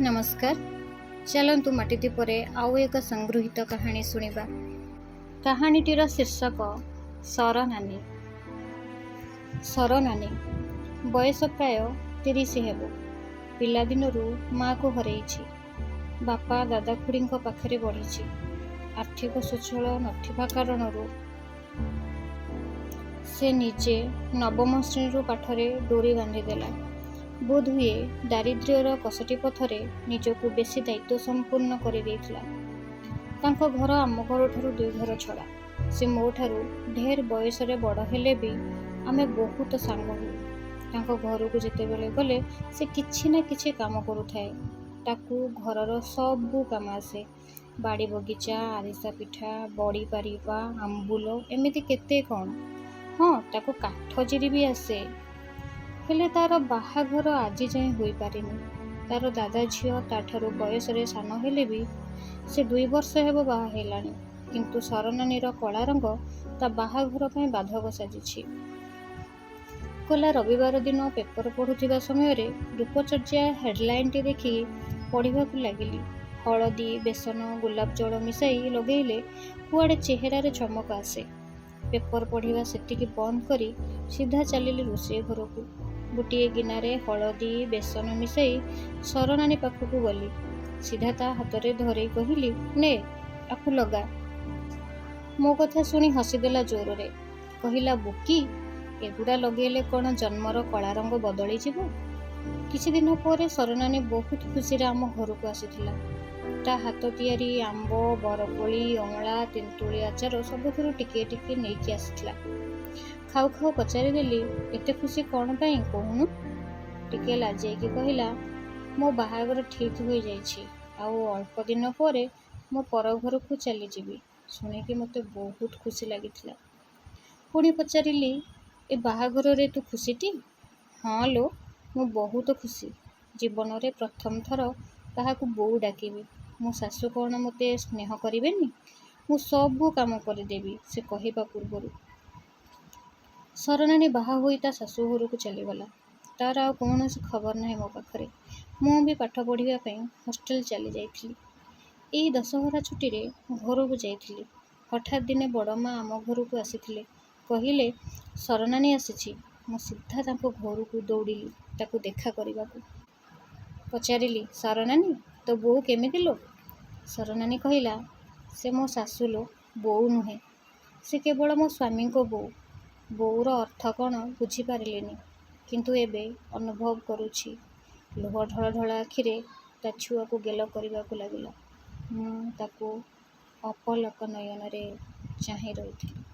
नमस्कार। चलतु माटीदीपरे आउ एक संगृहीत कहानी शुणा। कहानीटीर शीर्षक सरनानी। सरनानी बयस प्राय 30 हेब। पिलादिनरू माँ को हरैछि। बापा दादा खुड़ी पाखरे बढ़ी। आर्थिक सुचल नथिबा कारणरू से निजे नवम श्रेणी पाठरे डोरी बांधिदेला। बोध हुए दारिद्र्यर कसटी पथरे निजकू बेसी दायित्व संपूर्ण कर घर आम घर ठारू 2 घर छड़ा। से मो ठारू ढेर बयस बड़ हेले भी आमे बहुत सांग हूँ। घर को जितेबले गले से किछि ना किछि काम करुथाए। ताकू घरर सबू काम आसे। बाड़ी बगीचा, आरिसा पिठा, बड़ी पारिबा, आंबुल एमिति केते कौन। हाँ, ताकू काठ चिरी भी आसे। हेले तार बाहाघर आज जाए हो पारिनी। तार दादा झील ताठारू बयस सान हेले भी से 2 वर्ष हेब बाहा हेलानी। किंतु सरनानीर कला रंग ता बाहाघर पई बाधक साजिछि। गला रविवार दिन पेपर पढ़ुथिबा समय रे रूपचर्या हेडलाइन टी देखि पढ़िबाकू लागिली। हलदी, बेसन, गुलाब जल मिसाई लगेइले कुआडे चेहरा रे चमक आसे। पेपर पढ़िबा सेटिकी बंद करी सीधा चलिली रोषेई घर को। गोटे गिनारे हलदी बेसन मिसाई सरनानी पाखकू गली। सीधा ता हाथ रे धरे कहिली, ने आकु लगा। मो कथा सुनी हसीदेला जोर रे। कहिला, बुकी एगुड़ा लगेले कौन जन्मर कला रंग बदली जीवो। किछि दिन पर सरनानी बहुत खुशी रे आम घर को आसीथिला। ता हाथ तियारी आंब, बरकोली, अमला, तेंतुली आचार सबुथिरु टिके टिके नेकी आसीथिला। खाऊ खाऊ पचारि देली, एते खुशी कौन पाई कहूनु। टिके लाजेकी कहिला, मो बाहागर ठीक हो जाइछि। आउ अल्प दिन पर मो पर घर को चली जीवी। सुनिकी मते बहुत खुशी लागिथिला। पुणी पचारिली, ए बाहागर रे तू खुशीटी? हाँ लो, मु बहुत खुशी। जीवन रे प्रथम थर काहाकू बोऊ डाकिबी। मो सासू कौन मते स्नेह करिवेनी? मु सबू काम करदेवी से कहिबा पूर्वरु। सरनानी बाहा होई ता शाशु घर को चलीगला। तार आ कौनसी खबर नहीं मो पाखरे। मु भी पाठ पढ़िबा पई हॉस्टल चली जाइथिली। एई दशहरा छुट्टी रे घर को जाइथिली। हठात दिने बड़ माँ आम घर को आसीथिले। कहिले, सरनानी आसीछि। मु सीधा तांको घर को दौड़िली ताकू देखा करबाकू। पचारिली, सरनानी तो बोऊ केमिति लो? सरनानी कहिला, से मो सासू लो, बोऊ नुहे। से केवल मो स्वामी को बोऊ। बोऊर अर्थ कौन बुझी पारिलेनी। किंतु एबे अनुभव करुछि। लुह ढळ ढळ आखिरे ता छुआ को गेल करबाकू लागिला। मु ताकू अपलक नयन रे चाहि रहिथिली।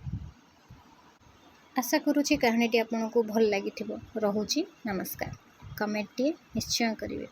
आशा करुछि कहानीटी आपनको भल लागिथिबो। रहुछि नमस्कार। कमेंट निश्चय करिवे।